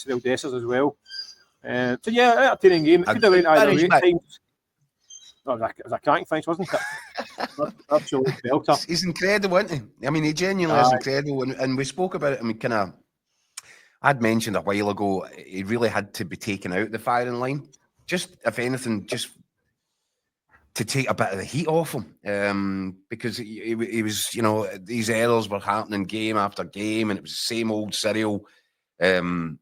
Cyriel Dessers as well. So yeah, entertaining game. It could have went either way at times. Oh, it was a cracking finish, wasn't it? Absolutely belter. He's incredible, isn't he? I mean, he genuinely is incredible. And we spoke about it, and we kind of, I'd mentioned a while ago, he really had to be taken out the firing line. Just, if anything, just to take a bit of the heat off him. Because he was, these errors were happening game after game, and it was the same old Cyriel. And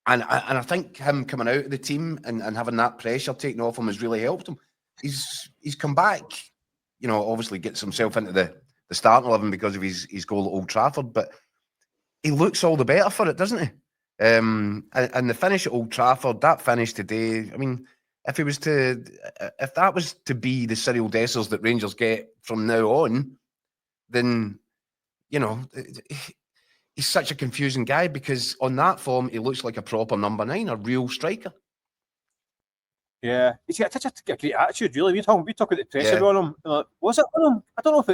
I think him coming out of the team and having that pressure taken off him has really helped him. He's come back, obviously gets himself into the starting 11 because of his goal at Old Trafford, but he looks all the better for it, doesn't he? And the finish at Old Trafford, that finish today, I mean, if that was to be the Cyriel Dessers that Rangers get from now on, then, he's such a confusing guy because on that form, he looks like a proper number 9, a real striker. Yeah, he's got such a great attitude. Really, we talk about the pressure on him. Like, was it on him? I don't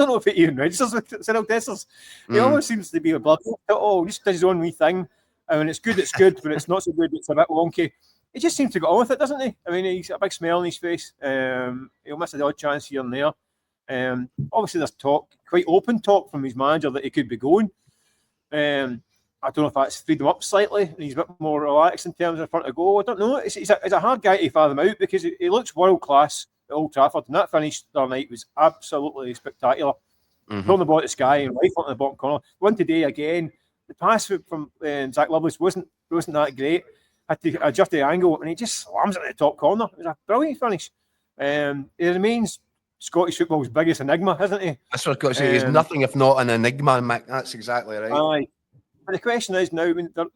know if it even registers with Cyriel Dessers. He always seems to be a blood. Oh, he just does his own wee thing. And when it's good, it's good. When it's not so good, it's a bit wonky. He just seems to get on with it, doesn't he? I mean, he's got a big smile on his face. He'll miss the odd chance here and there. Obviously, there's quite open talk from his manager that he could be going. I don't know if that's freed him up slightly and he's a bit more relaxed in terms of front of goal. I don't know. It's a hard guy to fathom out because he looks world class at Old Trafford, and that finish the other night was absolutely spectacular. Throwing the ball at the sky and right foot in the bottom corner. One today again. The pass from Zach Lovelace wasn't that great. Had to adjust the angle and he just slams it at the top corner. It was a brilliant finish. He remains Scottish football's biggest enigma, hasn't he? That's what I've got to say. He's nothing if not an enigma, Mick. That's exactly right. Aye. But the question is now, when they're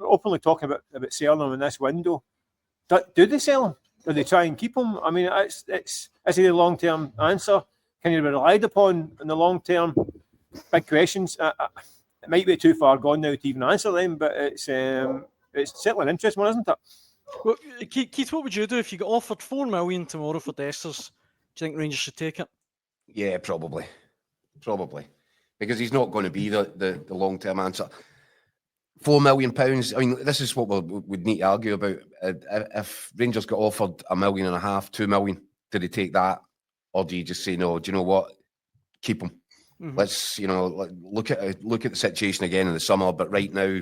openly talking about selling him in this window, do they sell him? Do they try and keep him? I mean, is he the long-term answer? Can he be relied upon in the long term? Big questions. It might be too far gone now to even answer them, but it's certainly an interesting one, isn't it? Well, Keith, what would you do if you got offered $4 million tomorrow for Dessers? Do you think Rangers should take it? Yeah, probably, because he's not going to be the long-term answer. £4 million. I mean, this is what we'd need to argue about. If Rangers got offered $1.5 million, $2 million, do they take that, or do you just say no? Do you know what? Keep him. Mm-hmm. Let's look at the situation again in the summer. But right now,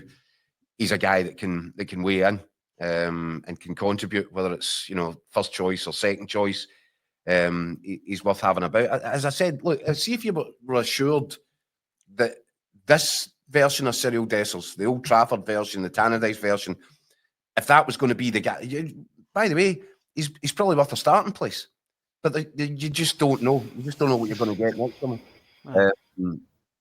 he's a guy that can weigh in and can contribute, whether it's first choice or second choice. He's worth having about. As I said, look, see if you were assured that this version of Cyriel Dessers, the Old Trafford version, the Tannadice version, if that was going to be the guy. By the way, he's probably worth a starting place, but you just don't know. You just don't know what you're going to get next summer.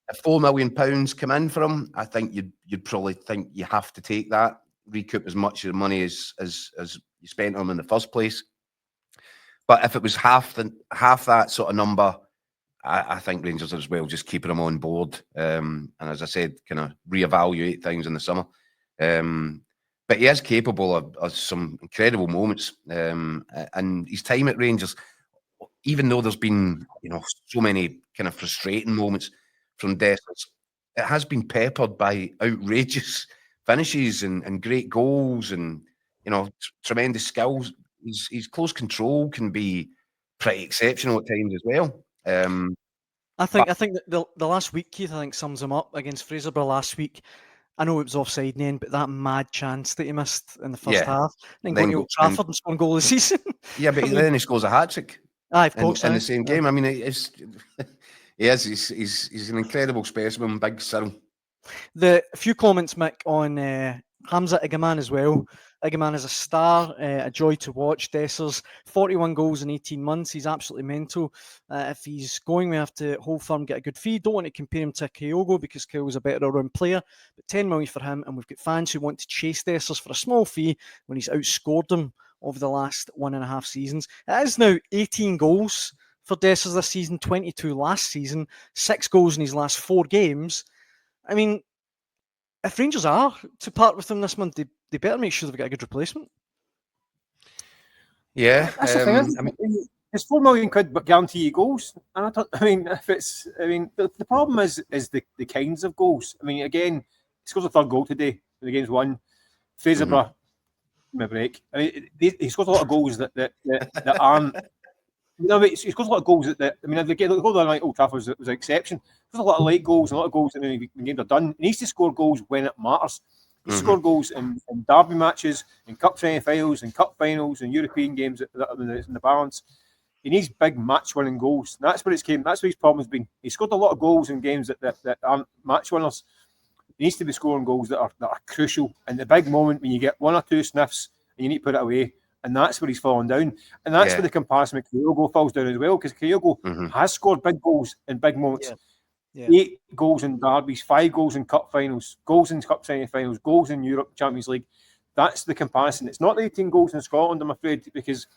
If £4 million come in for him, I think you'd probably think you have to take that, recoup as much of the money as you spent on him in the first place. But if it was half that sort of number, I think Rangers as well just keeping him on board. And as I said, kind of reevaluate things in the summer. But he is capable of some incredible moments. And his time at Rangers, even though there's been so many kind of frustrating moments from Dessers, it has been peppered by outrageous finishes and great goals and tremendous skills. His close control can be pretty exceptional at times as well. I think that the last week, Keith, I think sums him up against Fraserburgh last week. I know it was offside in the end, but that mad chance that he missed in the first half, then going to Old Trafford and scoring goal of the season. Yeah, but then he scores a hat-trick. Aye, of course. In the same game. I mean, he's an incredible specimen, big Cyriel. A few comments, Mick, on Hamza Igaman as well. Igaman is a star, a joy to watch. Dessers, 41 goals in 18 months. He's absolutely mental. If he's going, we have to hold firm, get a good fee. Don't want to compare him to Kyogo because Kyogo's a better all-round player. But 10 million for him, and we've got fans who want to chase Dessers for a small fee when he's outscored them over the last 1.5 seasons. It is now 18 goals for Dessers this season, 22 last season, 6 goals in his last 4 games. I mean, if Rangers are to part with him this month, they better make sure they've got a good replacement. Yeah, that's the thing. It's £4 million but guarantee goals, and the problem is the kinds of goals. I mean, again, he scores a third goal today. the game's won. Fraserburgh, my break. I mean, he scores a lot of goals that aren't. He scores a lot of goals that I mean, the goal the night Old Trafford was an exception. There's a lot of late goals and a lot of goals when games are done. He needs to score goals when it matters. He scored goals in derby matches, in cup semi-finals, in cup finals, in European games that are in the balance. He needs big match-winning goals. And that's where it's came. That's where his problem has been. He scored a lot of goals in games that aren't match winners. He needs to be scoring goals that are crucial in the big moment when you get one or two sniffs and you need to put it away. And that's where he's fallen down. And that's where the comparison with Kyogo falls down as well, because Kyogo has scored big goals in big moments. Yeah. 8 goals in derbies, 5 goals in cup finals, goals in cup semi-finals, goals in Europe Champions League. That's the comparison. It's not the 18 goals in Scotland, I'm afraid, because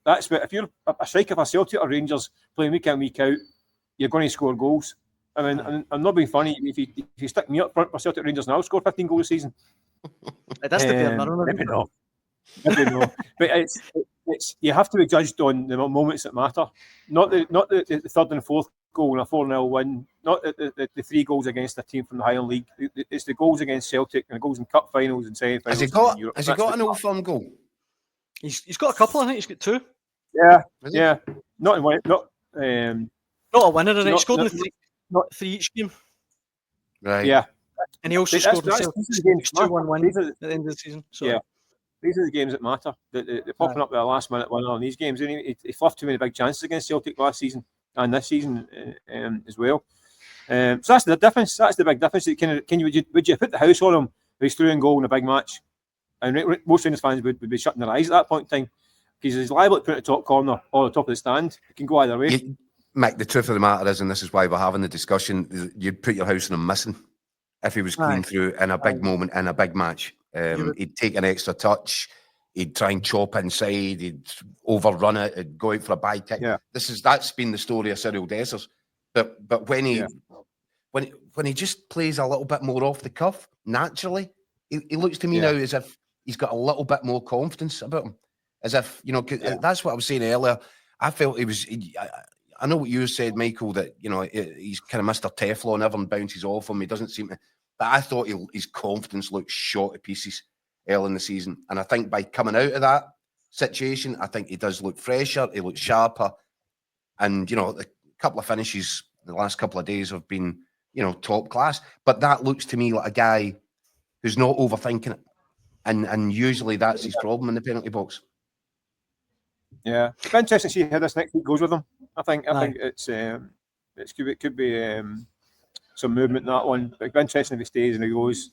that's what, if you're a striker for Celtic or Rangers playing week in, week out, you're going to score goals. I mean, I'm not being funny. If you stick me up front for Celtic Rangers and I'll score 15 goals a season. That's the fair mirror. Maybe not. But it's you have to be judged on the moments that matter, not the third and fourth goal in a 4-0 win, not the 3 goals against a team from the Highland League. It's the goals against Celtic and the goals in cup finals and semi-finals. Has he got an Old Firm goal? He's got a couple. I think he's got 2. Yeah. Not in one. Not a winner, and he scored in the 3 each game. Right. Yeah. And he also scored the 2-1 win at the end of the season. So. Yeah. These are the games that matter. They're popping up with a last-minute winner in these games. He fluffed too many big chances against Celtic last season and this season as well. So that's the difference. That's the big difference. Would you put the house on him if he's through and goal in a big match? And most Rangers fans would be shutting their eyes at that point in time, because he's liable to put it in the top corner or the top of the stand. It can go either way. Mick, the truth of the matter is, and this is why we're having the discussion, you'd put your house on him missing if he was clean through in a big moment in a big match. He'd take an extra touch. He'd try and chop inside. He'd overrun it. He'd go out for a by kick. Yeah. That's been the story of Cyriel Dessers. But when he just plays a little bit more off the cuff naturally, he looks to me now as if he's got a little bit more confidence about him. As if, that's what I was saying earlier. I felt he was. I know what you said, Michael, that he's kind of Mr. Teflon. Everyone bounces off him. He doesn't seem to. But I thought his confidence looked shot to pieces early in the season. And I think by coming out of that situation, I think he does look fresher, he looks sharper. And, the couple of finishes the last couple of days have been, top class. But that looks to me like a guy who's not overthinking it. And usually that's his problem in the penalty box. Yeah. It's interesting to see how this next week goes with him. I think it could be some movement in that one. But it'd be interesting if he stays and he goes.